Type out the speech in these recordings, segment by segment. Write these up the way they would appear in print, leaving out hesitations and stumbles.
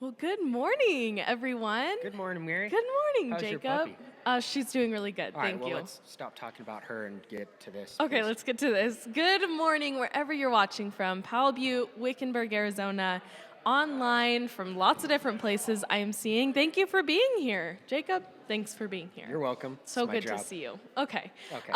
Well, good morning, everyone. Good morning, Mary. Good morning, How's your Jacob. puppy? She's doing really good. All right, Thank well, you. let's stop talking about her and get to this. Okay, please. let's get to this. Good morning, wherever you're watching from. Powell, Butte, Wickenburg, Arizona. Online from lots of different places I am seeing. Thank you for being here. Jacob, thanks for being here. You're welcome. So It's my good job. to see you. Okay. Okay.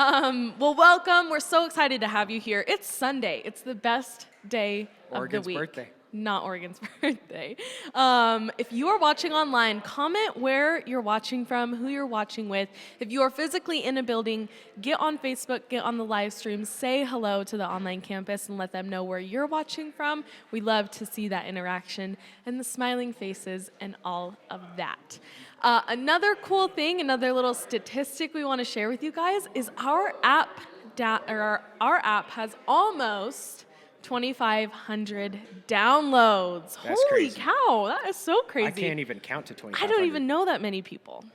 Well, welcome. We're so excited to have you here. It's Sunday. It's the best day Oregon's of the week. birthday. Not Oregon's birthday. If you are watching online, comment where you're watching from, who you're watching with. If you are physically in a building, get on Facebook, get on the live stream, say hello to the online campus and let them know where you're watching from. We love to see that interaction and the smiling faces and all of that. Another cool thing, another little statistic we want to share with you guys is our app has almost 2,500 downloads. That's Holy crazy. cow, that is so crazy. I can't even count to 25. I don't even know that many people.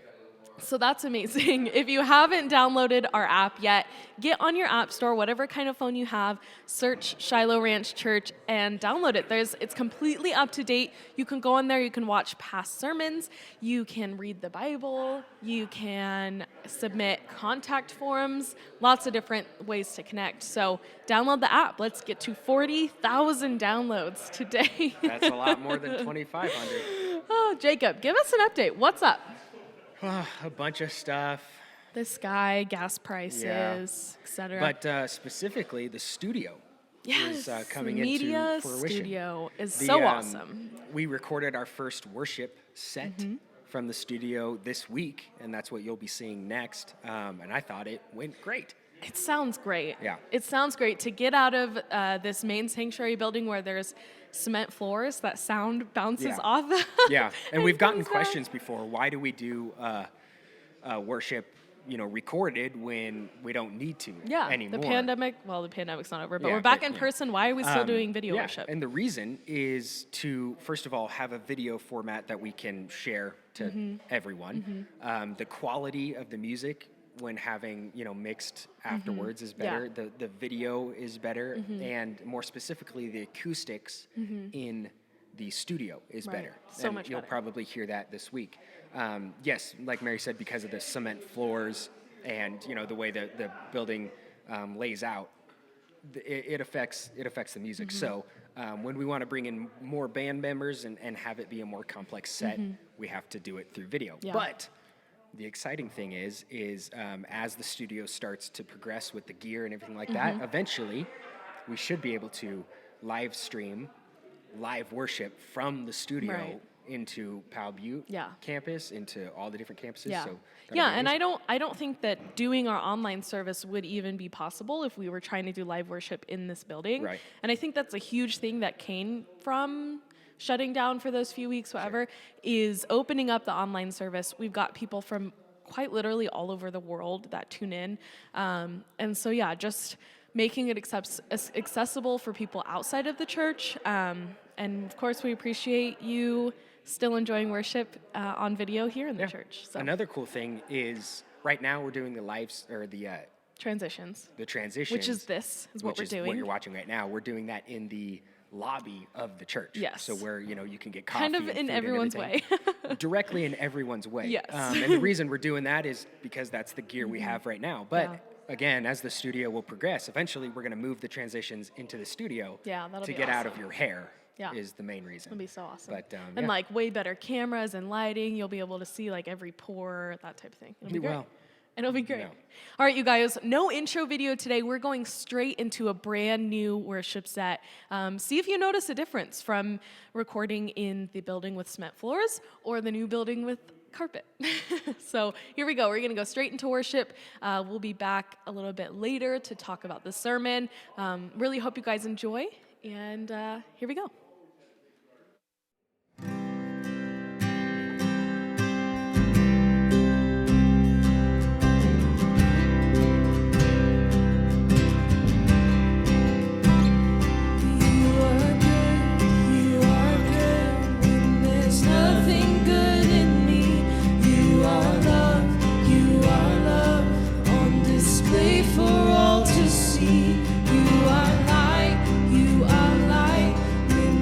So that's amazing. If you haven't downloaded our app yet, get on your app store, whatever kind of phone you have, search Shiloh Ranch Church and download it. It's completely up to date. You can go on there, you can watch past sermons, you can read the Bible, you can submit contact forms, lots of different ways to connect. So download the app. Let's get to 40,000 downloads today. That's a lot more than 2,500. Oh, Jacob, give us an update. What's up? A bunch of stuff. The sky, gas prices, etc. But specifically, the studio is coming the media into fruition. Studio is so awesome. Mm-hmm. We recorded our first worship set from the studio this week, and that's what you'll be seeing next. And I thought it went great. It sounds great. Yeah. It sounds great to get out of this main sanctuary building where there's cement floors, that sound bounces off. Yeah, and we've gotten questions before. Why do we do worship, recorded when we don't need to anymore? The pandemic's not over, but Yeah, we're back but, in person. Why are we still doing video yeah, worship? and the reason is to, first of all, have a video format that we can share to everyone. The quality of the music when having mixed afterwards is better. Yeah. The video is better, and more specifically the acoustics in the studio is better. So and much you'll better. probably hear that this week. Yes, like Mary said, because of the cement floors and the way the building lays out, it affects the music. So when we want to bring in more band members and have it be a more complex set, we have to do it through video. Yeah. But the exciting thing is as the studio starts to progress with the gear and everything like that, eventually we should be able to live stream live worship from the studio into Powell Butte campus, into all the different campuses. Yeah. So And I don't think that doing our online service would even be possible if we were trying to do live worship in this building. Right. And I think that's a huge thing that came from shutting down for those few weeks, whatever, is opening up the online service. We've got people from quite literally all over the world that tune in. And so, just making it accessible for people outside of the church. And of course, we appreciate you still enjoying worship on video here in the church. So. Another cool thing is right now we're doing the transitions. The transitions. Which is what we're doing. What you're watching right now. We're doing that in the lobby of the church. Yes. So where, you can get coffee kind of and in food everyone's and way. Directly in everyone's way. Yes. And the reason we're doing that is because that's the gear we have right now. But again, as the studio will progress, eventually we're going to move the transitions into the studio that'll to be get out awesome. of your hair. Yeah. Is the main reason. It'll be so awesome. But, and way better cameras and lighting. You'll be able to see every pore, that type of thing. It'll be great. Well, It'll be great. Yeah. All right, you guys, no intro video today. We're going straight into a brand new worship set. See if you notice a difference from recording in the building with cement floors or the new building with carpet. So here we go. We're going to go straight into worship. We'll be back a little bit later to talk about the sermon. Really hope you guys enjoy. And here we go. For all to see, you are light, when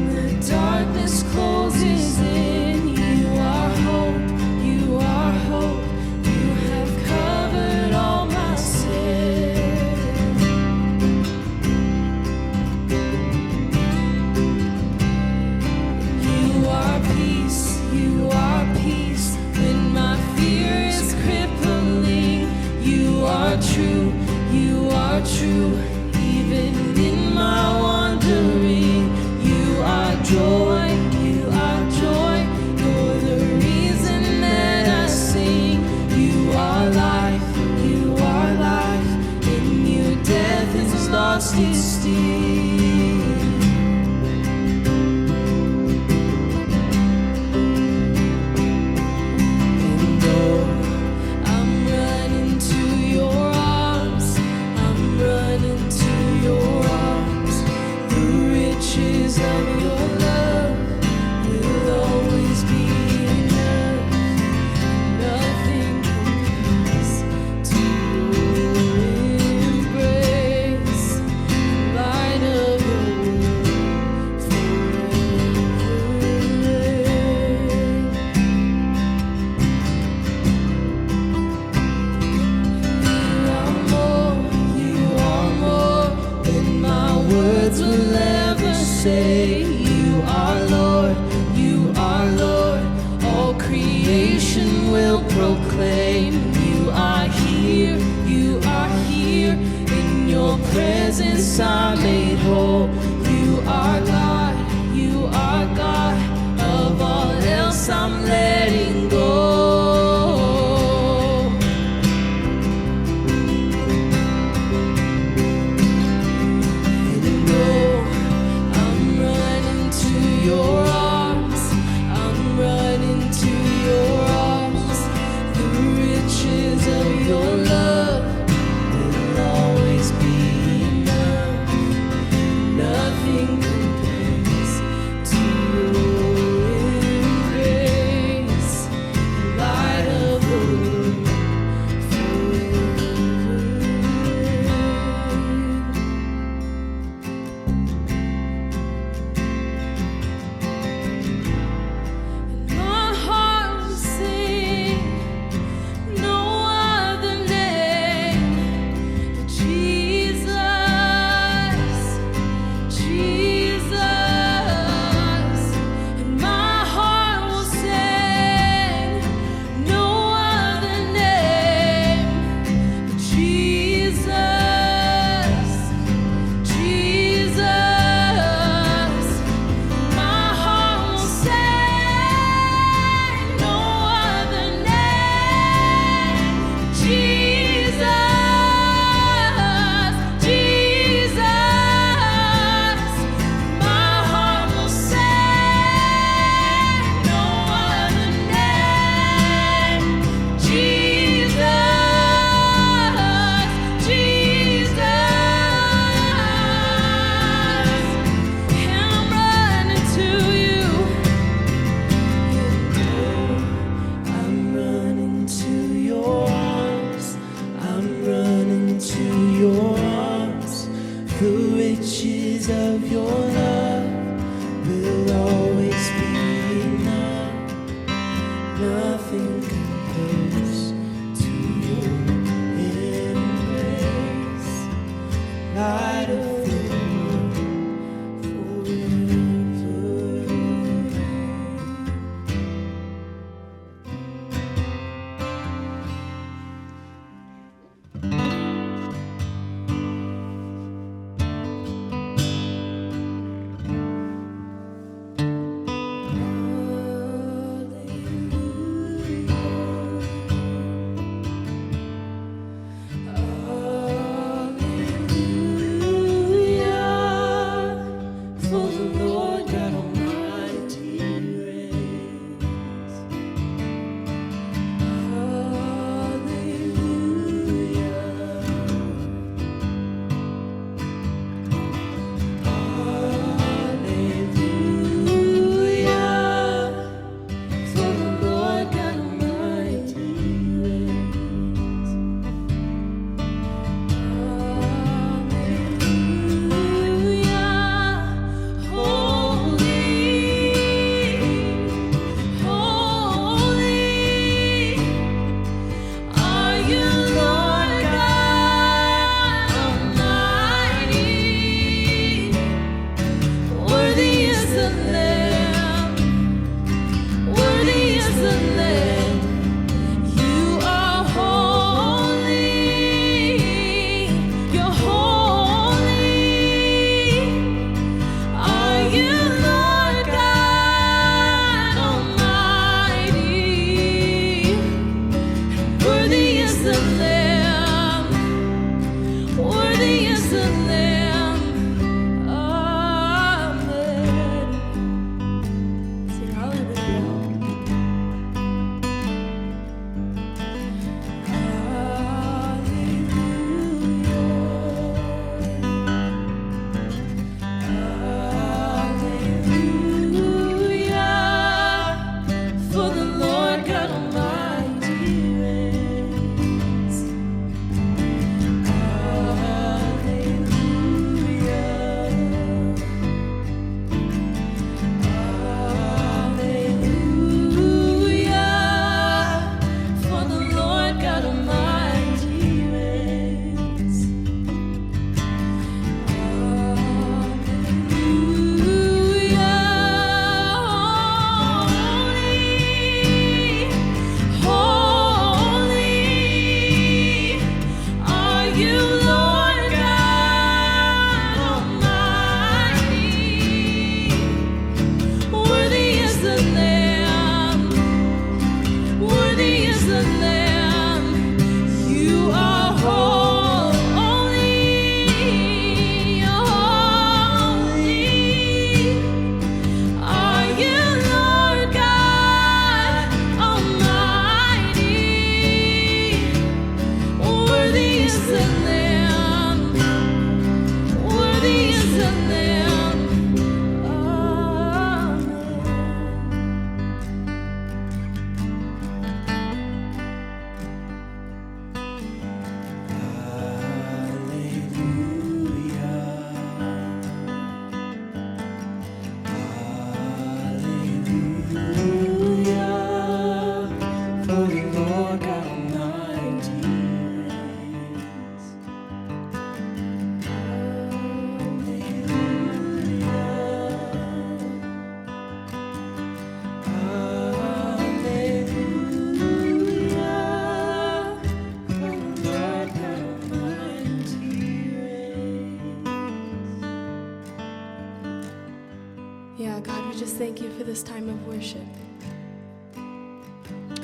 thank you for this time of worship.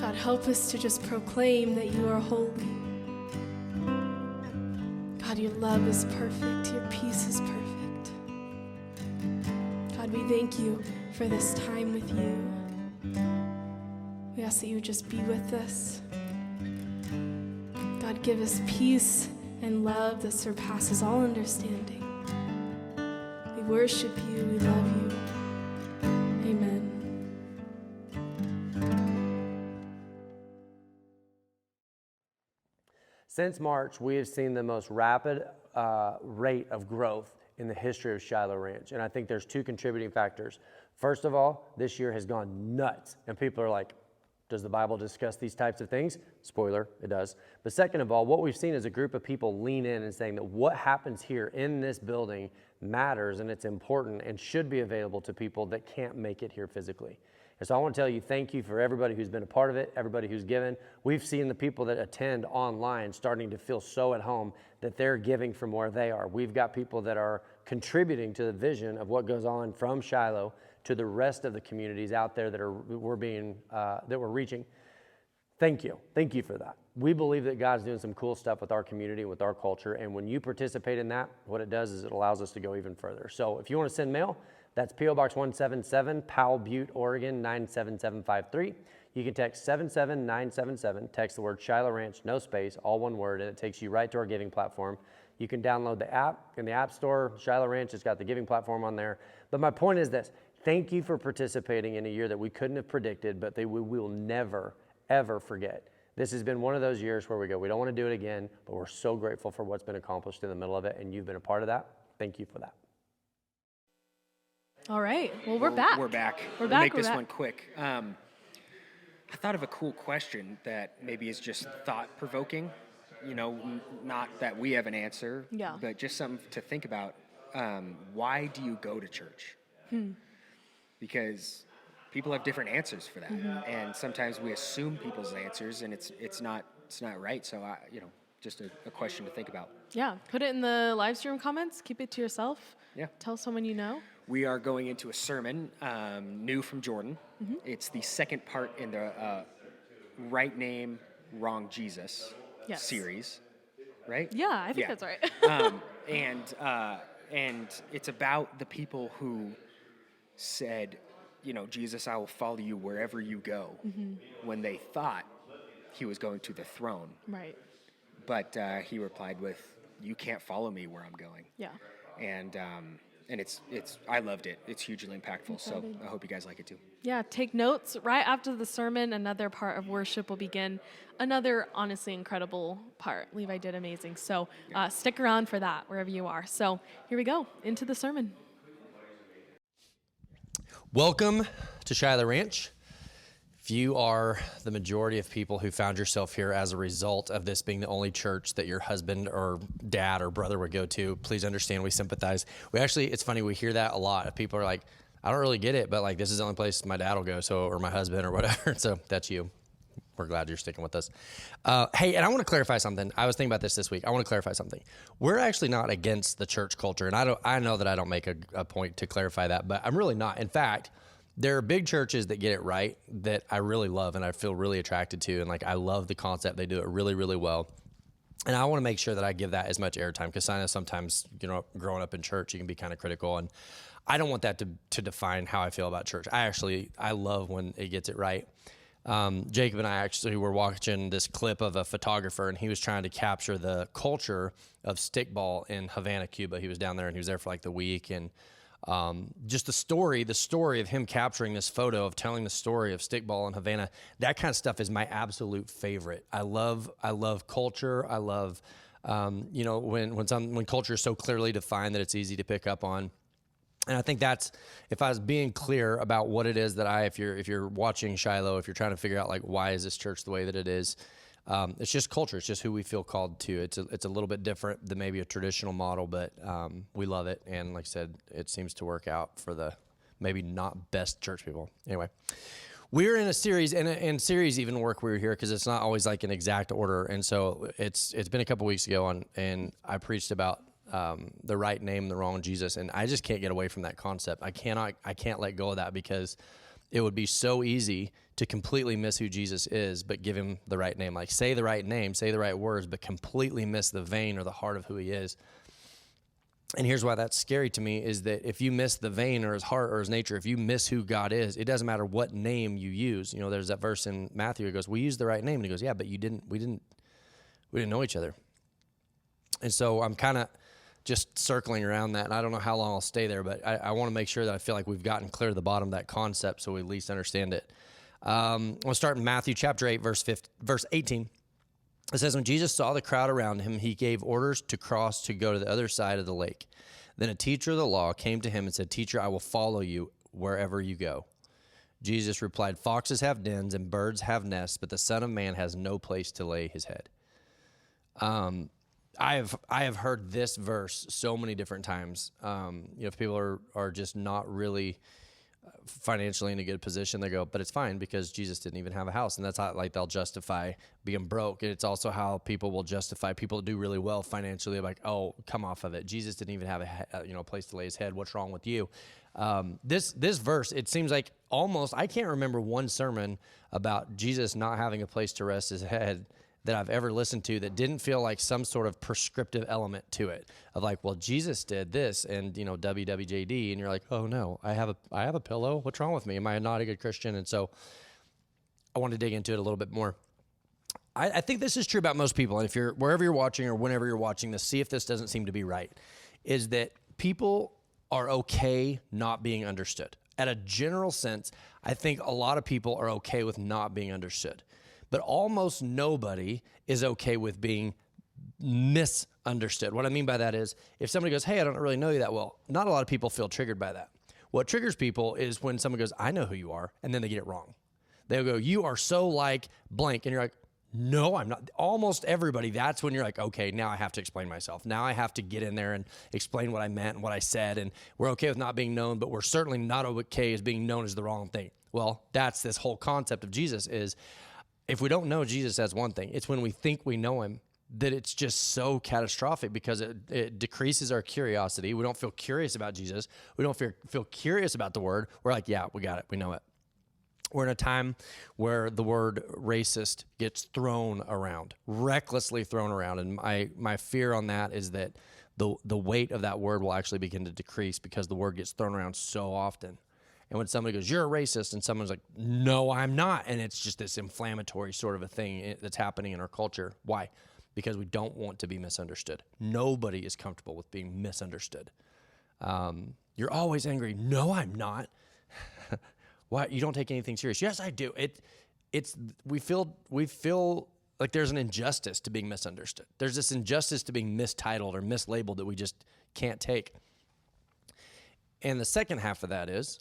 God, help us to just proclaim that you are holy. God, your love is perfect. Your peace is perfect. God, we thank you for this time with you. We ask that you would just be with us. God, give us peace and love that surpasses all understanding. We worship you. We love you. Amen. Since March, we have seen the most rapid rate of growth in the history of Shiloh Ranch. And I think there's two contributing factors. First of all, this year has gone nuts. And people are like, does the Bible discuss these types of things? Spoiler, it does. But second of all, what we've seen is a group of people lean in and saying that what happens here in this building matters and it's important and should be available to people that can't make it here physically. And so I want to tell you, thank you for everybody who's been a part of it, everybody who's given. We've seen the people that attend online starting to feel so at home that they're giving from where they are. We've got people that are contributing to the vision of what goes on from Shiloh to the rest of the communities out there that we're reaching. Thank you for that. We believe that God's doing some cool stuff with our community, with our culture, and when you participate in that, what it does is it allows us to go even further. So if you want to send mail, that's P.O. Box 177, Powell, Butte, Oregon 97753. You can text 77977, text the word Shiloh Ranch, no space, all one word, and it takes you right to our giving platform. You can download the app in the App Store. Shiloh Ranch has got the giving platform on there. But my point is this. Thank you for participating in a year that we couldn't have predicted, but we will never, ever forget. This has been one of those years where we go, we don't want to do it again, but we're so grateful for what's been accomplished in the middle of it, and you've been a part of that. Thank you for that. All right. Well, we're back. We're back. We'll make this one quick. I thought of a cool question that maybe is just thought-provoking. You know, not that we have an answer, but just something to think about. Why do you go to church? Because people have different answers for that, and sometimes we assume people's answers, and it's not right. So just a question to think about. Yeah, put it in the live stream comments. Keep it to yourself. Yeah, tell someone you know. We are going into a sermon, new from Jordan. It's the second part in the Right Name, Wrong Jesus series, right? Yeah, I think that's right. And it's about the people who said, Jesus, I will follow you wherever you go, when they thought he was going to the throne. Right. But he replied with, you can't follow me where I'm going. Yeah. And it's I loved it. It's hugely impactful. So I hope you guys like it too. Yeah, take notes. Right after the sermon, another part of worship will begin. Another honestly incredible part. Levi did amazing. So stick around for that wherever you are. So here we go, into the sermon. Welcome to Shiloh Ranch. If you are the majority of people who found yourself here as a result of this being the only church that your husband or dad or brother would go to, please understand we sympathize. It's funny, we hear that a lot. People are like, I don't really get it, but like this is the only place my dad will go, or my husband or whatever. So that's you. We're glad you're sticking with us. Hey, and I want to clarify something. I was thinking about this week. I want to clarify something. We're actually not against the church culture, and I know that I don't make a point to clarify that, but I'm really not. In fact, there are big churches that get it right that I really love and I feel really attracted to, and like I love the concept. They do it really, really well. And I want to make sure that I give that as much airtime, because I know sometimes, growing up in church, you can be kind of critical, and I don't want that to define how I feel about church. I love when it gets it right. Jacob and I actually were watching this clip of a photographer, and he was trying to capture the culture of stickball in Havana, Cuba. He was down there, and he was there for like the week, and just the story of him capturing this photo, of telling the story of stickball in Havana, that kind of stuff is my absolute favorite. I love culture. I love, when culture is so clearly defined that it's easy to pick up on. And I think that's, if I was being clear about what it is that if you're watching Shiloh, if you're trying to figure out like, why is this church the way that it is? It's just culture. It's just who we feel called to. It's a little bit different than maybe a traditional model, but we love it. And like I said, it seems to work out for the maybe not best church people. Anyway, we're in a series, and series even work we're here because it's not always like an exact order. And so it's been a couple weeks ago, and I preached about the right name, the wrong Jesus, and I just can't get away from that concept. I can't let go of that because it would be so easy to completely miss who Jesus is, but give him the right name. Like say the right name, say the right words, but completely miss the vein or the heart of who he is. And here's why that's scary to me is that if you miss the vein or his heart or his nature, if you miss who God is, it doesn't matter what name you use. You know, there's that verse in Matthew, it goes, we used the right name. And he goes, yeah, but we didn't know each other. And so I'm kind of just circling around that, and I don't know how long I'll stay there, but I want to make sure that I feel like we've gotten clear to the bottom of that concept so we at least understand it. We'll start in Matthew chapter 8, verse 18. It says, when Jesus saw the crowd around him, he gave orders to cross to go to the other side of the lake. Then a teacher of the law came to him and said, Teacher, I will follow you wherever you go. Jesus replied, Foxes have dens and birds have nests, but the Son of Man has no place to lay his head. I have heard this verse so many different times. If people are just not really financially in a good position, they go, but it's fine because Jesus didn't even have a house. And that's how they'll justify being broke. And it's also how people will justify people that do really well financially. Like, oh, come off of it. Jesus didn't even have a place to lay his head. What's wrong with you? This verse, it seems like almost, I can't remember one sermon about Jesus not having a place to rest his head that I've ever listened to that didn't feel like some sort of prescriptive element to it of like, well, Jesus did this and, WWJD. And you're like, oh no, I have a pillow. What's wrong with me? Am I not a good Christian? And so I want to dig into it a little bit more. I think this is true about most people. And if you're wherever you're watching or whenever you're watching this, see if this doesn't seem to be right, is that people are okay not being understood. At a general sense, I think a lot of people are okay with not being understood. But almost nobody is okay with being misunderstood. What I mean by that is if somebody goes, hey, I don't really know you that well, not a lot of people feel triggered by that. What triggers people is when someone goes, I know who you are, and then they get it wrong. They'll go, you are so like blank, and you're like, no, I'm not. Almost everybody, that's when you're like, okay, now I have to explain myself. Now I have to get in there and explain what I meant and what I said, and we're okay with not being known, but we're certainly not okay as being known as the wrong thing. Well, that's this whole concept of Jesus is, if we don't know Jesus as one thing, it's when we think we know him that it's just so catastrophic because it decreases our curiosity. We don't feel curious about Jesus. We don't feel curious about the word. We're like, yeah, we got it. We know it. We're in a time where the word racist gets thrown around, recklessly thrown around. And my fear on that is that the weight of that word will actually begin to decrease because the word gets thrown around so often. And when somebody goes, you're a racist, and someone's like, no, I'm not. And it's just this inflammatory sort of a thing that's happening in our culture. Why? Because we don't want to be misunderstood. Nobody is comfortable with being misunderstood. You're always angry. No, I'm not. Why? You don't take anything serious. Yes, I do. We feel like there's an injustice to being misunderstood. There's this injustice to being mistitled or mislabeled that we just can't take. And the second half of that is,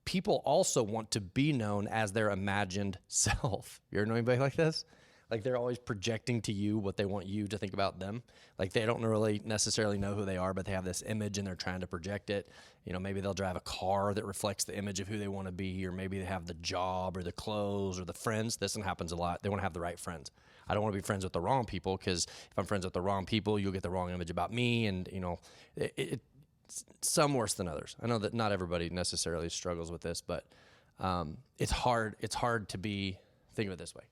people also want to be known as their imagined self. You ever know anybody like this? Like they're always projecting to you what they want you to think about them. Like they don't really necessarily know who they are, but they have this image and they're trying to project it. Maybe they'll drive a car that reflects the image of who they want to be, or maybe they have the job or the clothes or the friends. This one happens a lot. They want to have the right friends. I don't want to be friends with the wrong people because if I'm friends with the wrong people, you'll get the wrong image about me. And, some worse than others. I know that not everybody necessarily struggles with this, but it's hard. It's hard to be, think of it this way.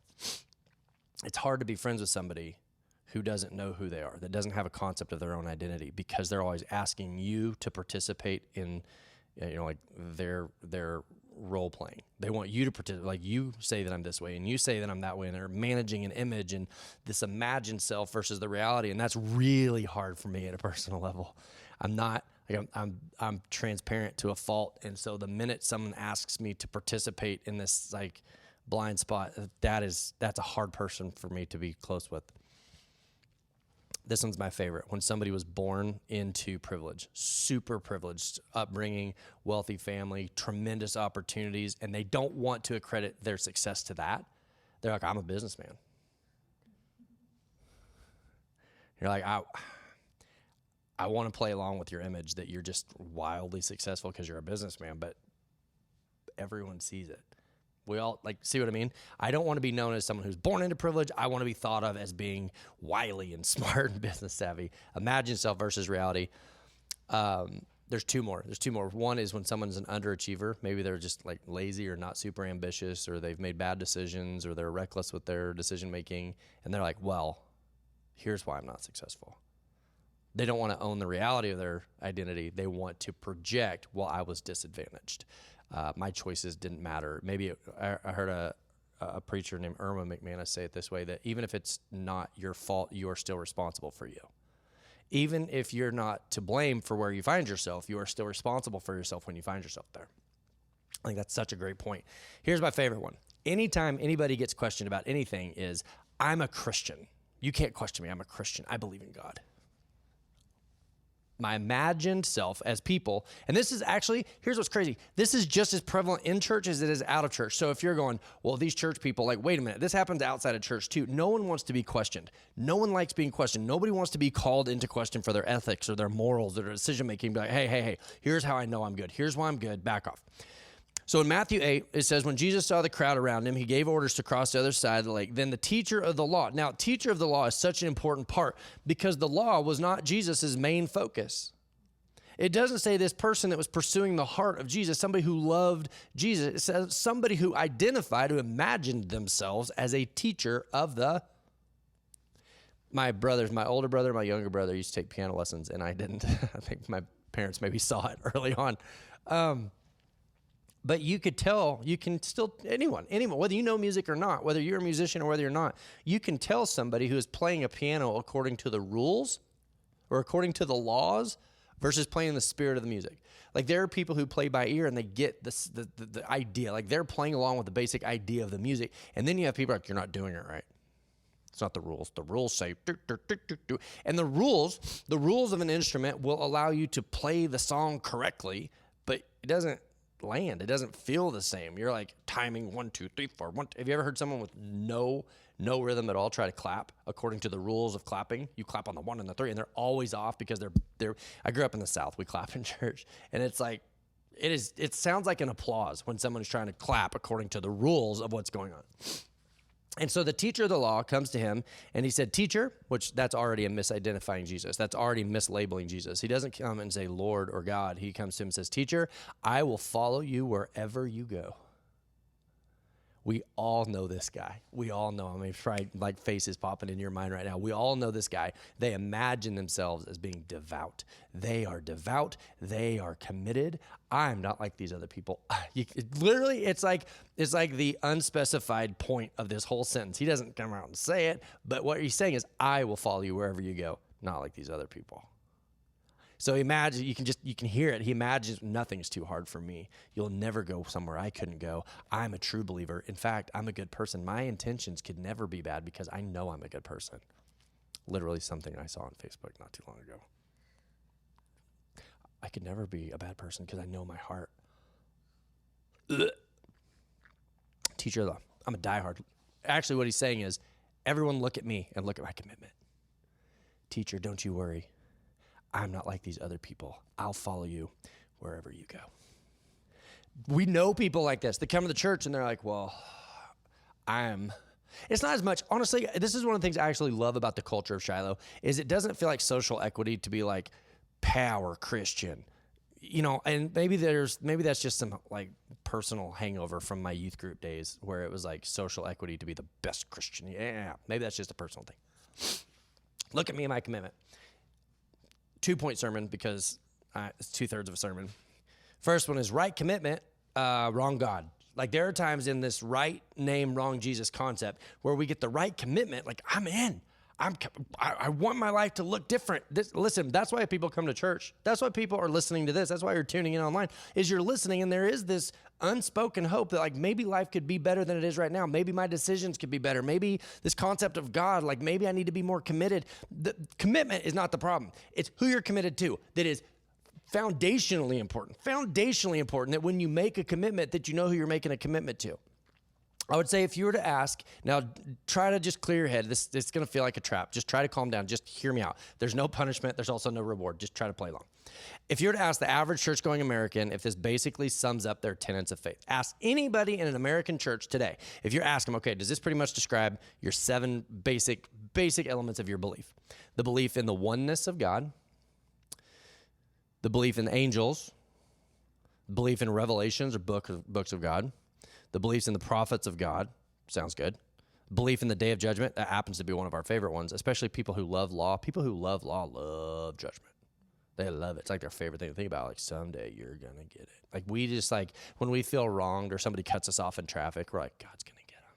It's hard to be friends with somebody who doesn't know who they are, that doesn't have a concept of their own identity, because they're always asking you to participate in, like their role playing. They want you to participate. Like you say that I'm this way and you say that I'm that way, and they're managing an image and this imagined self versus the reality. And that's really hard for me at a personal level. I'm transparent to a fault. And so the minute someone asks me to participate in this like blind spot, that's a hard person for me to be close with. This one's my favorite. When somebody was born into privilege, super privileged upbringing, wealthy family, tremendous opportunities, and they don't want to accredit their success to that. They're like, I'm a businessman. You're like, I want to play along with your image that you're just wildly successful because you're a businessman, but everyone sees it. We all see what I mean? I don't want to be known as someone who's born into privilege. I want to be thought of as being wily and smart and business savvy. Imagine self versus reality. There's two more. One is when someone's an underachiever. Maybe they're just lazy or not super ambitious, or they've made bad decisions, or they're reckless with their decision making. And they're like, well, here's why I'm not successful. They don't want to own the reality of their identity. They want to project, well, I was disadvantaged. My choices didn't matter. Maybe I heard a preacher named Irma McManus say it this way, that even if it's not your fault, you are still responsible for you. Even if you're not to blame for where you find yourself, you are still responsible for yourself when you find yourself there. I think that's such a great point. Here's my favorite one. Anytime anybody gets questioned about anything is, I'm a Christian. You can't question me. I'm a Christian. I believe in God. My imagined self as people, and this is actually, here's what's crazy. This is just as prevalent in church as it is out of church. So if you're going, well, these church people, wait a minute, this happens outside of church too. No one wants to be questioned. No one likes being questioned. Nobody wants to be called into question for their ethics or their morals or their decision making. Be like, hey, here's how I know I'm good. Here's why I'm good. Back off. So in Matthew 8, it says, when Jesus saw the crowd around him, he gave orders to cross the other side of the lake. Then the teacher of the law. Now, teacher of the law is such an important part because the law was not Jesus's main focus. It doesn't say this person that was pursuing the heart of Jesus, somebody who loved Jesus. It says somebody who identified, who imagined themselves as a teacher of the. My older brother, my younger brother used to take piano lessons, and I didn't. I think my parents maybe saw it early on. But you could tell, you can still, anyone, whether you know music or not, whether you're a musician or whether you're not, you can tell somebody who is playing a piano according to the rules or according to the laws versus playing the spirit of the music. There are people who play by ear and they get the idea. They're playing along with the basic idea of the music. And then you have people you're not doing it right. It's not the rules. The rules say, do, do, do, do, do. And the rules of an instrument will allow you to play the song correctly, but it doesn't land. It doesn't feel the same. You're timing 1, 2, 3, 4, 1. Have you ever heard someone with no rhythm at all try to clap according to the rules of clapping? You clap on the 1 and the 3, and they're always off because they're. I grew up in the South. We clap in church, and it's it sounds like an applause when someone's trying to clap according to the rules of what's going on. And so the teacher of the law comes to him and he said, teacher, which that's already a misidentifying Jesus. That's already mislabeling Jesus. He doesn't come and say Lord or God. He comes to him and says, teacher, I will follow you wherever you go. We all know this guy. We all know him. Probably faces popping in your mind right now. We all know this guy. They imagine themselves as being devout. They are devout. They are committed. I'm not like these other people. It's like the unspecified point of this whole sentence. He doesn't come out and say it, but what he's saying is, I will follow you wherever you go, not like these other people. So imagine, you can hear it. He imagines nothing's too hard for me. You'll never go somewhere I couldn't go. I'm a true believer. In fact, I'm a good person. My intentions could never be bad because I know I'm a good person. Literally something I saw on Facebook not too long ago. I could never be a bad person because I know my heart. Ugh. Teacher of the law. I'm a diehard. Actually, what he's saying is, everyone look at me and look at my commitment. Teacher, don't you worry. I'm not like these other people. I'll follow you wherever you go. We know people like this. They come to the church and they're like, well, it's not as much. Honestly, this is one of the things I actually love about the culture of Shiloh is it doesn't feel like social equity to be like power Christian. And maybe that's just some personal hangover from my youth group days where it was like social equity to be the best Christian. Yeah, maybe that's just a personal thing. Look at me and my commitment. 2-point sermon because it's 2/3 of a sermon. First one is right commitment, wrong God. There are times in this right name, wrong Jesus concept where we get the right commitment. I'm in. I want my life to look different. Listen, that's why people come to church. That's why people are listening to this. That's why you're tuning in online, is you're listening, and there is this unspoken hope that maybe life could be better than it is right now. Maybe my decisions could be better. Maybe this concept of God, maybe I need to be more committed. The commitment is not the problem. It's who you're committed to that is foundationally important. Foundationally important that when you make a commitment that you know who you're making a commitment to. I would say if you were to ask, now try to just clear your head. It's going to feel like a trap. Just try to calm down. Just hear me out. There's no punishment. There's also no reward. Just try to play along. If you were to ask the average church-going American if this basically sums up their tenets of faith, ask anybody in an American church today. If you ask them, okay, does this pretty much describe your 7 basic elements of your belief? The belief in the oneness of God, the belief in the angels, the belief in revelations or books of God, the beliefs in the prophets of God, sounds good. Belief in the day of judgment, that happens to be one of our favorite ones, especially people who love law. People who love law love judgment. They love it. It's like their favorite thing to think about. Like, someday you're going to get it. Like, we just, like, when we feel wronged or somebody cuts us off in traffic, we're like, God's going to get them.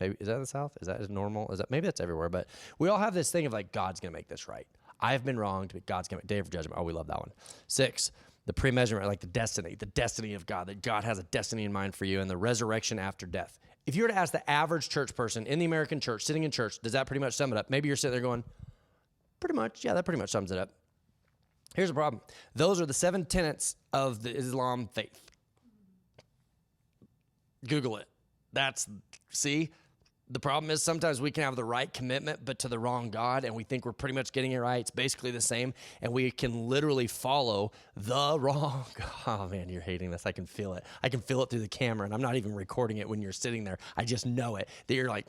Maybe, is that in the South? Is that normal? Maybe that's everywhere. But we all have this thing of, like, God's going to make this right. I've been wronged, but God's going to, day of judgment. Oh, we love that one. 6, the pre-measurement, like the destiny of God, that God has a destiny in mind for you, and the resurrection after death. If you were to ask the average church person in the American church, sitting in church, does that pretty much sum it up? Maybe you're sitting there going, pretty much. Yeah, that pretty much sums it up. Here's the problem. Those are the 7 tenets of the Islam faith. Google it. See? The problem is sometimes we can have the right commitment, but to the wrong God, and we think we're pretty much getting it right. It's basically the same, and we can literally follow the wrong God. Oh, man, you're hating this. I can feel it. I can feel it through the camera, and I'm not even recording it when you're sitting there. I just know it, that you're like,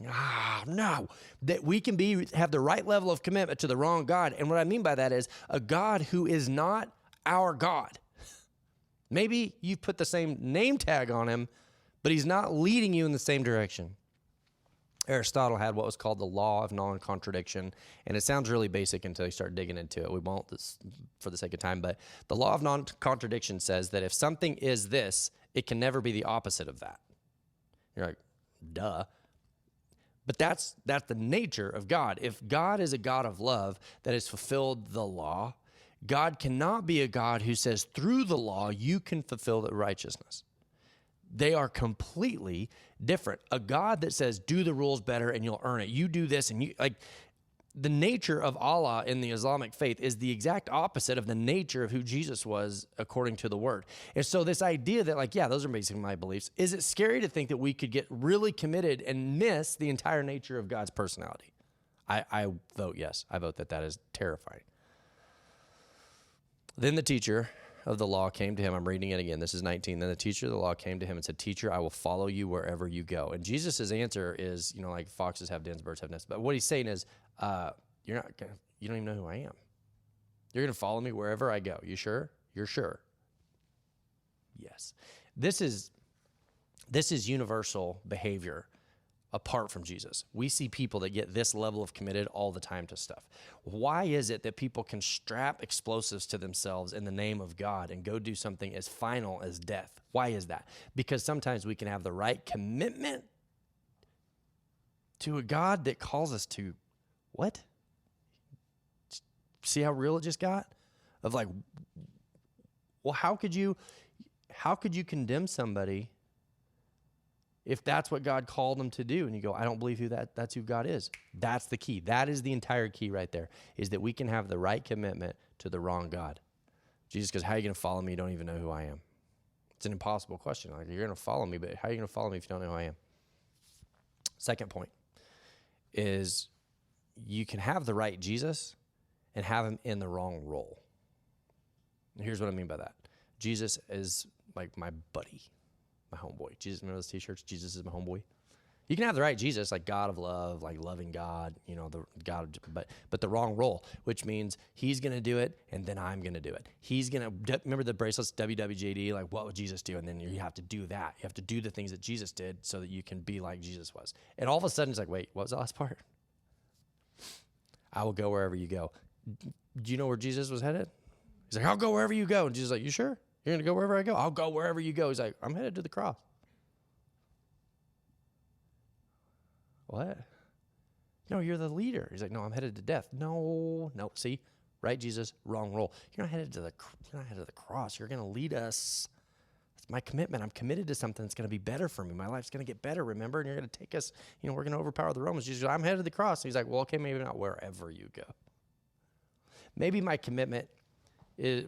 no. That we can have the right level of commitment to the wrong God, and what I mean by that is a God who is not our God. Maybe you've put the same name tag on him, but he's not leading you in the same direction. Aristotle had what was called the law of non-contradiction, and it sounds really basic until you start digging into it. We won't for the sake of time, but the law of non-contradiction says that if something is this, it can never be the opposite of that. You're like, duh. But that's the nature of God. If God is a God of love that has fulfilled the law, God cannot be a God who says through the law you can fulfill the righteousness. They are completely different. A God that says, do the rules better and you'll earn it. You do this and you, like, the nature of Allah in the Islamic faith is the exact opposite of the nature of who Jesus was according to the word. And so this idea that, like, yeah, those are basically my beliefs. Is it scary to think that we could get really committed and miss the entire nature of God's personality? I vote yes. I vote that is terrifying. Then the teacher of the law came to him. I'm reading it again. This is 19. Then the teacher of the law came to him and said, teacher, I will follow you wherever you go. And Jesus' answer is, like foxes have dens, birds have nests. But what he's saying is, you don't even know who I am. You're going to follow me wherever I go. You sure? You're sure? Yes. This is universal behavior apart from Jesus. We see people that get this level of committed all the time to stuff. Why is it that people can strap explosives to themselves in the name of God and go do something as final as death? Why is that? Because sometimes we can have the right commitment to a God that calls us to what? See how real it just got? Of like, well, how could you condemn somebody if that's what God called them to do? And you go, I don't believe that's who God is. That's the key. That is the entire key right there, is that we can have the right commitment to the wrong God. Jesus goes, how are you going to follow me? You don't even know who I am. It's an impossible question. Like, you're going to follow me, but how are you going to follow me if you don't know who I am? Second point is you can have the right Jesus and have him in the wrong role. And here's what I mean by that. Jesus is like my buddy, my homeboy. Jesus, remember those t-shirts? Jesus is my homeboy. You can have the right Jesus, like God of love, like loving God, the God, but the wrong role, which means he's going to do it and then I'm going to do it. He's going to, remember the bracelets, WWJD, like what would Jesus do? And then you have to do that. You have to do the things that Jesus did so that you can be like Jesus was. And all of a sudden it's like, wait, what was the last part? I will go wherever you go. Do you know where Jesus was headed? He's like, I'll go wherever you go. And Jesus is like, you sure? You're going to go wherever I go? I'll go wherever you go. He's like, I'm headed to the cross. What? No, you're the leader. He's like, no, I'm headed to death. No. See, right, Jesus, wrong role. You're not headed to the cross. You're going to lead us. That's my commitment. I'm committed to something that's going to be better for me. My life's going to get better, remember? And you're going to take us, we're going to overpower the Romans. Jesus goes, I'm headed to the cross. And he's like, well, okay, maybe not wherever you go. Maybe my commitment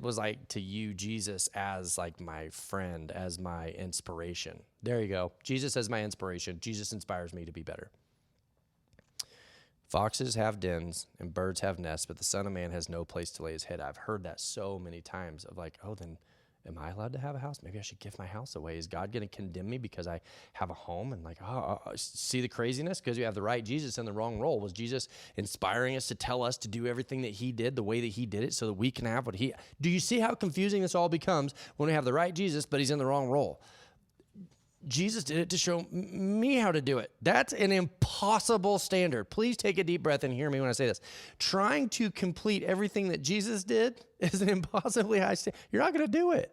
was like to you, Jesus, as like my friend, as my inspiration. There you go. Jesus as my inspiration. Jesus inspires me to be better. Foxes have dens and birds have nests, but the Son of Man has no place to lay his head. I've heard that so many times of like, oh, then am I allowed to have a house? Maybe I should give my house away. Is God going to condemn me because I have a home? And like, see the craziness? Because you have the right Jesus in the wrong role. Was Jesus inspiring us to tell us to do everything that he did the way that he did it so that we can have what he... Do you see how confusing this all becomes when we have the right Jesus, but he's in the wrong role? Jesus did it to show me how to do it. That's an impossible standard. Please take a deep breath and hear me when I say this. Trying to complete everything that Jesus did is an impossibly high standard. You're not going to do it.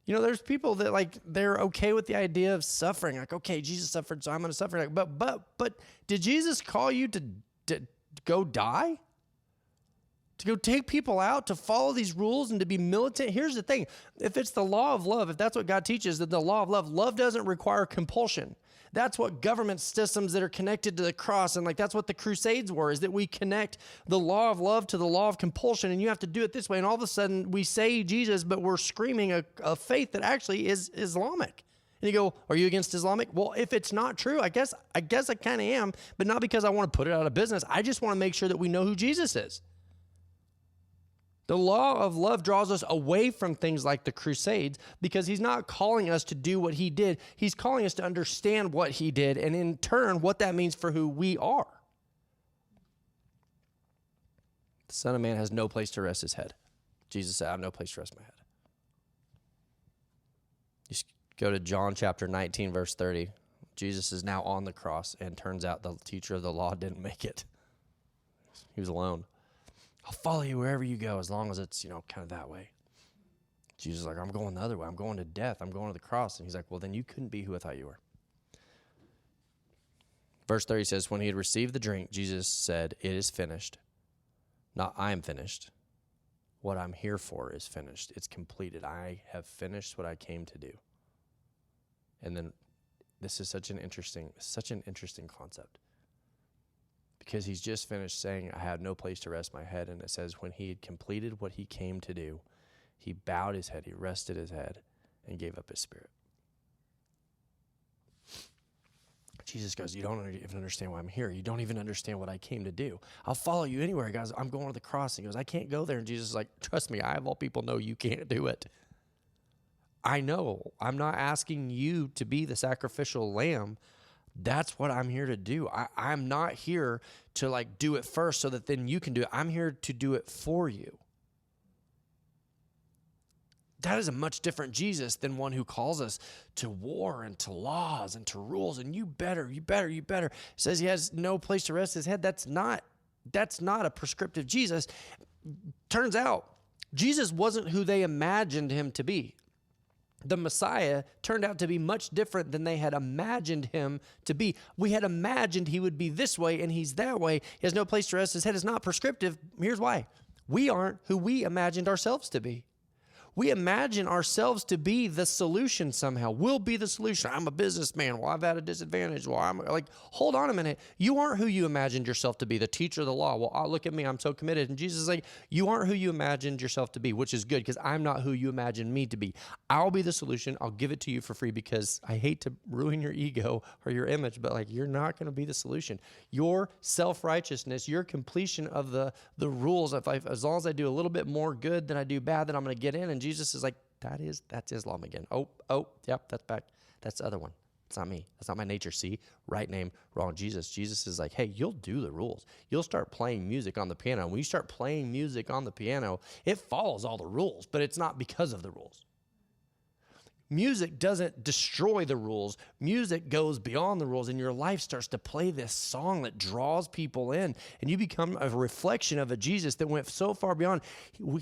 You know, there's people that like, they're okay with the idea of suffering. Like, okay, Jesus suffered, so I'm going to suffer. Like, but did Jesus call you to go die? To go take people out, to follow these rules and to be militant? Here's the thing. If it's the law of love, if that's what God teaches, that the law of love doesn't require compulsion. That's what government systems that are connected to the cross, and like that's what the Crusades were, is that we connect the law of love to the law of compulsion, and you have to do it this way. And all of a sudden we say Jesus, but we're screaming a faith that actually is Islamic. And you go, are you against Islamic? Well, if it's not true, I guess I kind of am, but not because I want to put it out of business. I just want to make sure that we know who Jesus is. The law of love draws us away from things like the Crusades because he's not calling us to do what he did. He's calling us to understand what he did and in turn what that means for who we are. The Son of Man has no place to rest his head. Jesus said, I have no place to rest my head. You go to John chapter 19, verse 30. Jesus is now on the cross, and turns out the teacher of the law didn't make it. He was alone. I'll follow you wherever you go as long as it's, kind of that way. Jesus is like, I'm going the other way. I'm going to death. I'm going to the cross. And he's like, well, then you couldn't be who I thought you were. Verse 30 says, when he had received the drink, Jesus said, it is finished. Not I am finished. What I'm here for is finished. It's completed. I have finished what I came to do. And then this is such an interesting concept. Because he's just finished saying, I had no place to rest my head. And it says, when he had completed what he came to do, he bowed his head, he rested his head, and gave up his spirit. Jesus goes, you don't even understand why I'm here. You don't even understand what I came to do. I'll follow you anywhere. Guys, I'm going to the cross. And he goes, I can't go there. And Jesus is like, trust me, I of all people know you can't do it. I know. I'm not asking you to be the sacrificial lamb. That's what I'm here to do. I'm not here to do it first so that then you can do it. I'm here to do it for you. That is a much different Jesus than one who calls us to war and to laws and to rules. And you better. Says he has no place to rest his head. That's not a prescriptive Jesus. Turns out Jesus wasn't who they imagined him to be. The Messiah turned out to be much different than they had imagined him to be. We had imagined he would be this way, and he's that way. He has no place to rest his head. It's not prescriptive. Here's why. We aren't who we imagined ourselves to be. We imagine ourselves to be the solution somehow. We'll be the solution. I'm a businessman. Well, I've had a disadvantage. Well, I'm like, hold on a minute. You aren't who you imagined yourself to be, the teacher of the law. Well, look at me. I'm so committed. And Jesus is like, you aren't who you imagined yourself to be, which is good because I'm not who you imagined me to be. I'll be the solution. I'll give it to you for free because I hate to ruin your ego or your image, but you're not going to be the solution. Your self-righteousness, your completion of the rules, as long as I do a little bit more good than I do bad, then I'm going to get in. And Jesus is like, that's Islam again. Oh, yep, that's back. That's the other one. It's not me. That's not my nature. See, right name, wrong Jesus. Jesus is like, hey, you'll do the rules. You'll start playing music on the piano. And when you start playing music on the piano, it follows all the rules, but it's not because of the rules. Music doesn't destroy the rules. Music goes beyond the rules, and your life starts to play this song that draws people in, and you become a reflection of a Jesus that went so far beyond.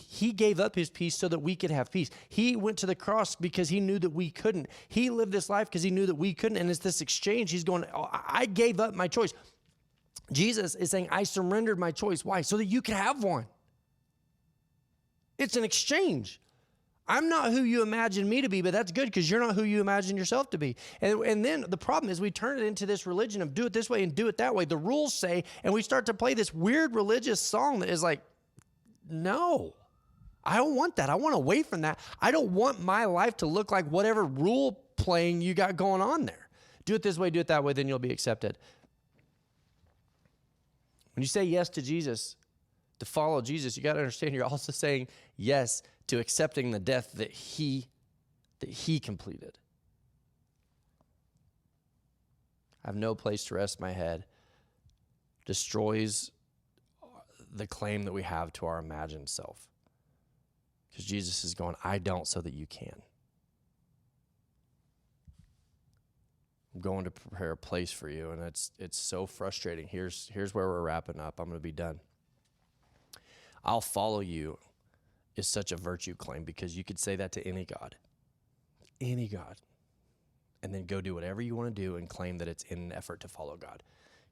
He gave up his peace so that we could have peace. He went to the cross because he knew that we couldn't. He lived this life because he knew that we couldn't, and it's this exchange. He's going, I gave up my choice. Jesus is saying, I surrendered my choice. Why? So that you could have one. It's an exchange. I'm not who you imagine me to be, but that's good because you're not who you imagine yourself to be. And then the problem is we turn it into this religion of do it this way and do it that way. The rules say, and we start to play this weird religious song that is like, no, I don't want that. I want away from that. I don't want my life to look like whatever rule playing you got going on there. Do it this way, do it that way, then you'll be accepted. When you say yes to Jesus, to follow Jesus, you got to understand you're also saying yes to accepting the death that he completed. I have no place to rest my head destroys the claim that we have to our imagined self. Because Jesus is going, I don't so that you can. I'm going to prepare a place for you, and it's so frustrating. Here's where we're wrapping up. I'm going to be done. I'll follow you is such a virtue claim because you could say that to any God, and then go do whatever you want to do and claim that it's in an effort to follow God.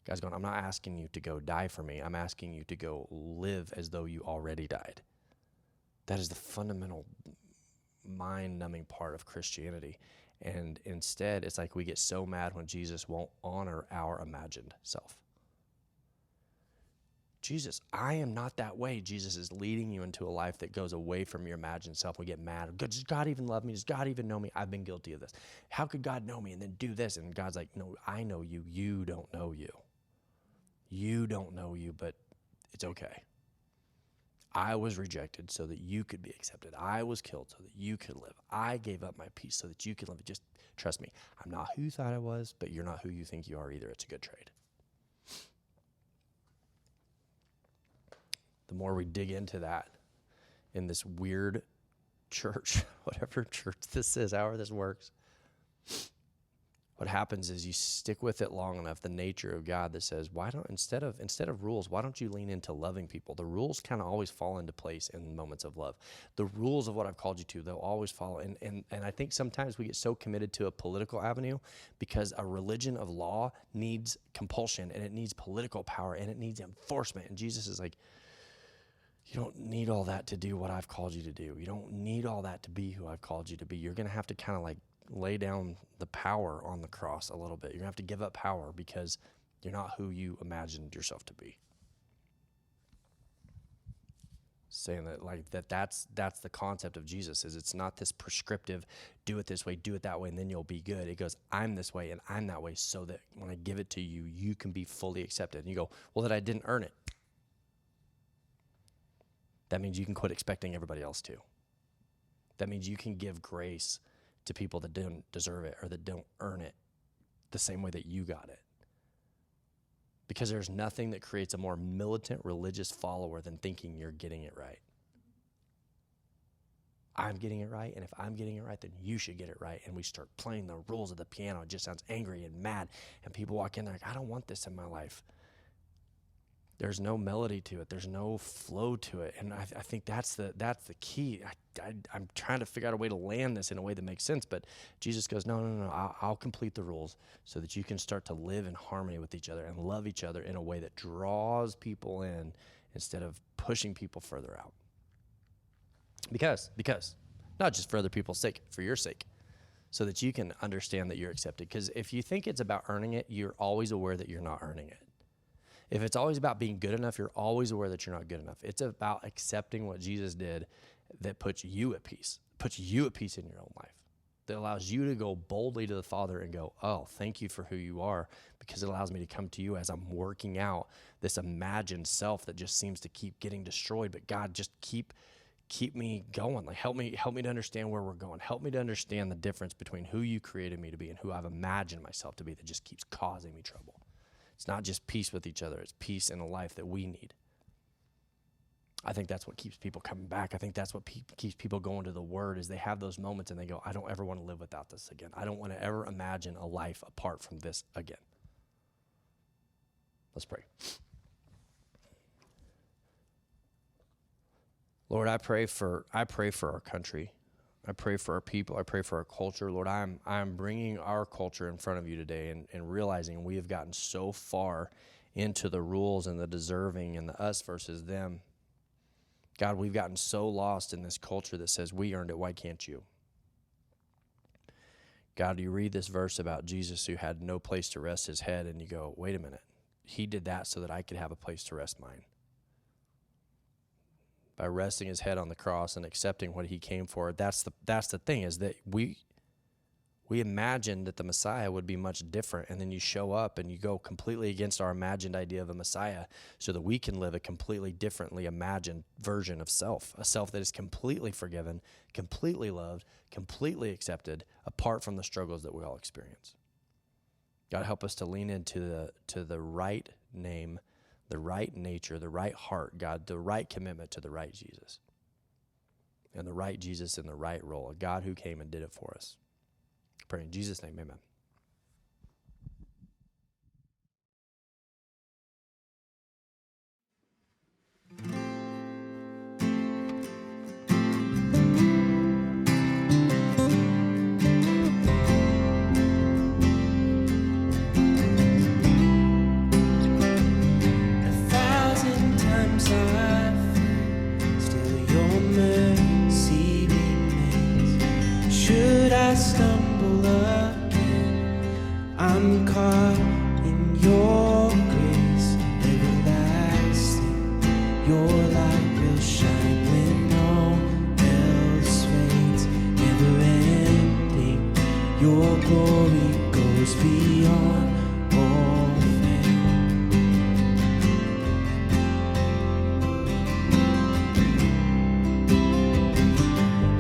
God's going, I'm not asking you to go die for me. I'm asking you to go live as though you already died. That is the fundamental mind-numbing part of Christianity. And instead, it's like we get so mad when Jesus won't honor our imagined self. Jesus, I am not that way. Jesus is leading you into a life that goes away from your imagined self. We get mad. Does God even love me? Does God even know me? I've been guilty of this. How could God know me and then do this? And God's like, no, I know you. You don't know you. You don't know you, but it's okay. I was rejected so that you could be accepted. I was killed so that you could live. I gave up my peace so that you could live. Just trust me. I'm not who you thought I was, but you're not who you think you are either. It's a good trade. The more we dig into that in this weird church, whatever church this is, however this works, what happens is you stick with it long enough, the nature of God that says, why don't, instead of rules, why don't you lean into loving people? The rules kind of always fall into place in moments of love. The rules of what I've called you to, they'll always follow. And I think sometimes we get so committed to a political avenue because a religion of law needs compulsion and it needs political power and it needs enforcement. And Jesus is like, you don't need all that to do what I've called you to do. You don't need all that to be who I've called you to be. You're going to have to kind of like lay down the power on the cross a little bit. You're going to have to give up power because you're not who you imagined yourself to be. Saying that like that's the concept of Jesus is it's not this prescriptive, do it this way, do it that way, and then you'll be good. It goes, I'm this way and I'm that way so that when I give it to you, you can be fully accepted. And you go, well, that I didn't earn it. That means you can quit expecting everybody else to. That means you can give grace to people that don't deserve it or that don't earn it the same way that you got it. Because there's nothing that creates a more militant religious follower than thinking you're getting it right. I'm getting it right, and if I'm getting it right, then you should get it right. And we start playing the rules of the piano. It just sounds angry and mad. And people walk in there like, I don't want this in my life. There's no melody to it. There's no flow to it. And I think that's the key. I'm trying to figure out a way to land this in a way that makes sense. But Jesus goes, no. I'll complete the rules so that you can start to live in harmony with each other and love each other in a way that draws people in instead of pushing people further out. Because not just for other people's sake, for your sake, so that you can understand that you're accepted. Because if you think it's about earning it, you're always aware that you're not earning it. If it's always about being good enough, you're always aware that you're not good enough. It's about accepting what Jesus did that puts you at peace in your own life, that allows you to go boldly to the Father and go, oh, thank you for who you are, because it allows me to come to you as I'm working out this imagined self that just seems to keep getting destroyed. But God, just keep me going. Like help me to understand where we're going. Help me to understand the difference between who you created me to be and who I've imagined myself to be that just keeps causing me trouble. It's not just peace with each other. It's peace in a life that we need. I think that's what keeps people coming back. I think that's what keeps people going to the Word is they have those moments and they go, I don't ever want to live without this again. I don't want to ever imagine a life apart from this again. Let's pray. Lord, I pray for our country. I pray for our people. I pray for our culture. Lord, I'm bringing our culture in front of you today and realizing we have gotten so far into the rules and the deserving and the us versus them. God, we've gotten so lost in this culture that says we earned it. Why can't you? God, you read this verse about Jesus who had no place to rest his head and you go, wait a minute. He did that so that I could have a place to rest mine. By resting his head on the cross and accepting what he came for. That's the thing is that we We imagined that the Messiah would be much different, and then you show up and you go completely against our imagined idea of a Messiah so that we can live a completely differently imagined version of self, a self that is completely forgiven, completely loved, completely accepted, apart from the struggles that we all experience. God, help us to lean into the right name, the right nature, the right heart, God, the right commitment to the right Jesus. And the right Jesus in the right role, a God who came and did it for us. Pray in Jesus' name, amen. Stumble again, I'm caught in your grace, everlasting. Your light will shine when all else fades, never ending. Your glory goes beyond all fame.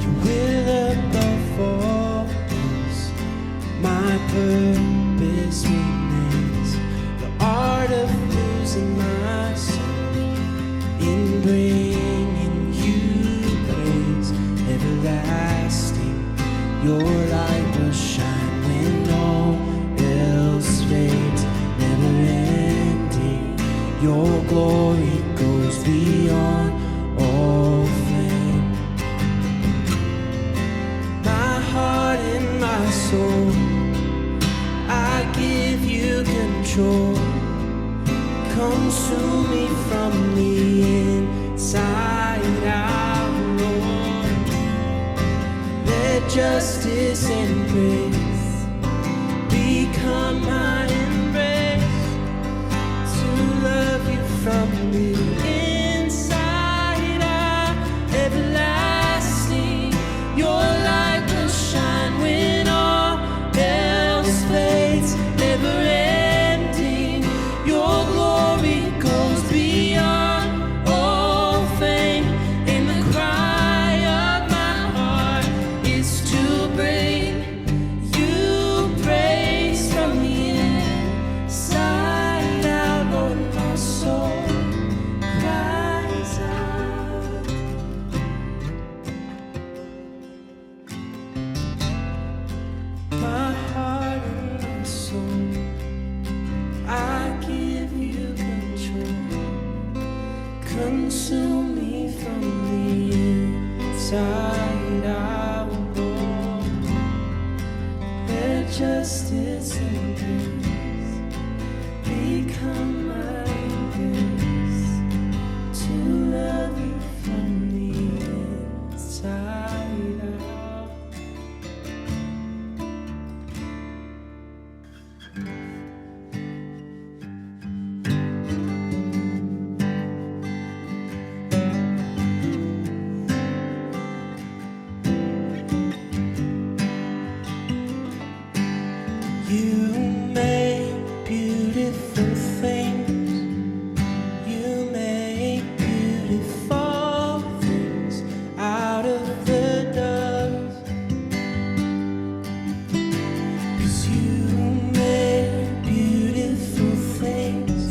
You will above all. My purpose remains, the art of losing my soul in bringing you praise, everlasting. Your light will shine when all else fades, never ending. Your glory goes beyond all flame. My heart and my soul, I give you control. Consume me from the inside out, Lord. Let justice and grace become my embrace, to love you from the inside out, everlasting. Your light will shine when all else fades, never ending. Your glory goes beyond all fame, and the cry of my heart is to bring you praise from the inside out. Lord, my soul cries out. My heart and my soul, I give you control. Consume me from the inside out, Lord. Let justice and grace become my grace, to love you from the inside out. You make beautiful things. You make beautiful things out of the dust. 'Cause you make beautiful things.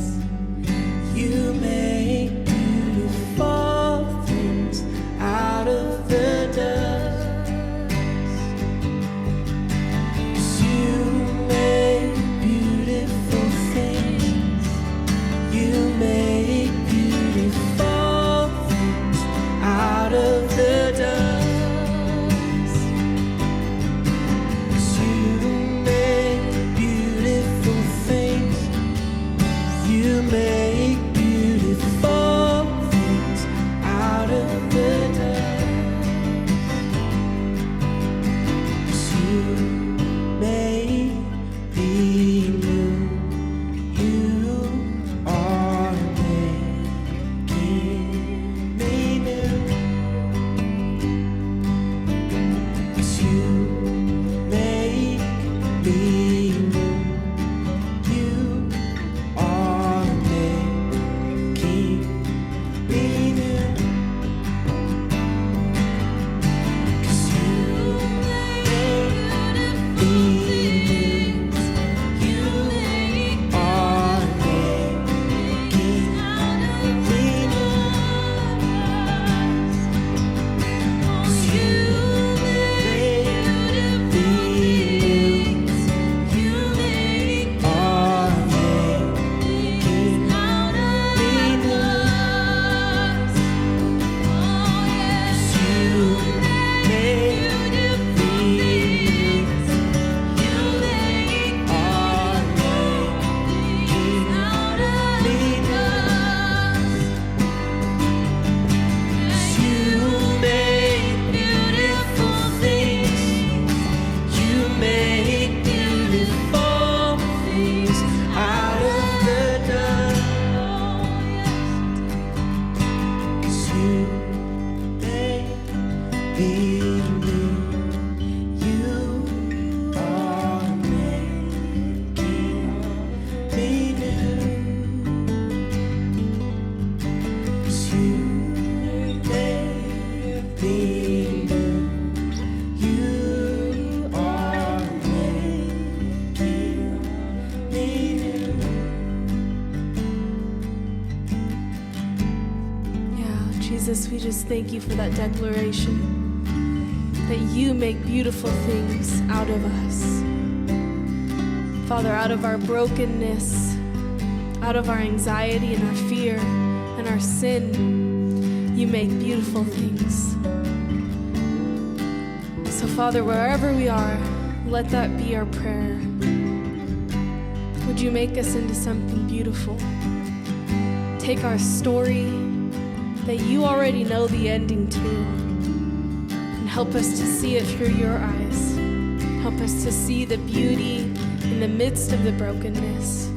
You make beautiful things out of the dust. You make be new. You are making me new. 'Cause you make me new. You are making me new. 'Cause you make me new. You are making me new. 'Cause you make me new. You are making me new. You make beautiful things. You make beautiful things out of the dust. 'Cause you make me new. You are making me new. 'Cause you make me new. You are making me new. Yeah, Jesus, we just thank you for that declaration that you make beautiful things out of us. Father, out of our brokenness, out of our anxiety and our fear and our sin, you make beautiful things. So, Father, wherever we are, let that be our prayer. Would you make us into something beautiful? Take our story that you already know the ending to, and help us to see it through your eyes. Help us to see the beauty in the midst of the brokenness.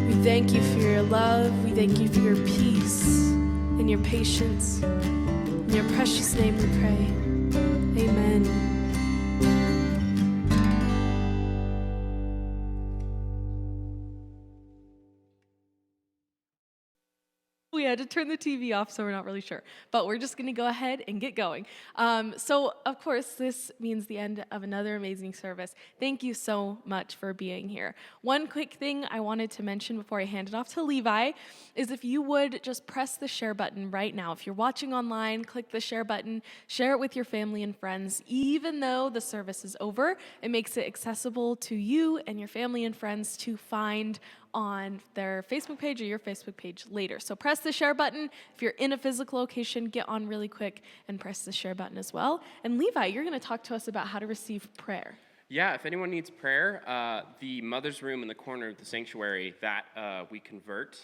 We thank you for your love. We thank you for your peace and your patience. In your precious name we pray. Amen. We had to turn the TV off, so we're not really sure. But we're just going to go ahead and get going. So, of course, this means the end of another amazing service. Thank you so much for being here. One quick thing I wanted to mention before I hand it off to Levi is if you would just press the share button right now. If you're watching online, click the share button, share it with your family and friends. Even though the service is over, it makes it accessible to you and your family and friends to find on their Facebook page or your Facebook page later. So press the share button. If you're in a physical location, get on really quick and press the share button as well. And Levi, you're going to talk to us about how to receive prayer. Yeah, if anyone needs prayer, the mother's room in the corner of the sanctuary, that we convert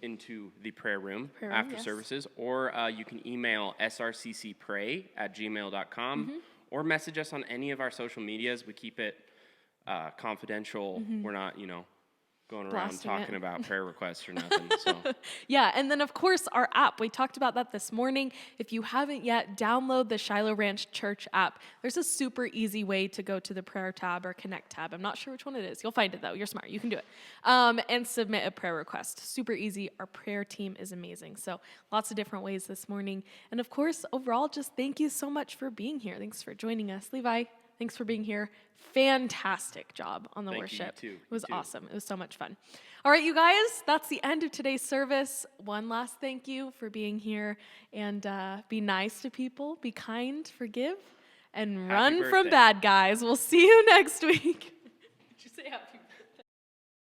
into the prayer room after services, or you can email srccpray@gmail.com or message us on any of our social medias. We keep it confidential. We're not, going around Blasting talking it. about prayer requests or nothing. So Yeah, and then of course our app. We talked about that this morning. If you haven't yet, download the Shiloh Ranch Church app. There's a super easy way to go to the prayer tab or connect tab. I'm not sure which one it is. You'll find it though. You're smart. You can do it. And submit a prayer request. Super easy. Our prayer team is amazing. So lots of different ways this morning. And of course, overall, just thank you so much for being here. Thanks for joining us. Levi, thanks for being here. Fantastic job on the Thank you, worship. you too. It was You too. awesome. It was so much fun. All right, you guys, that's the end of today's service. One last thank you for being here, and be nice to people, be kind, forgive, and run from birthday. bad guys. We'll see you next week. Did you say happy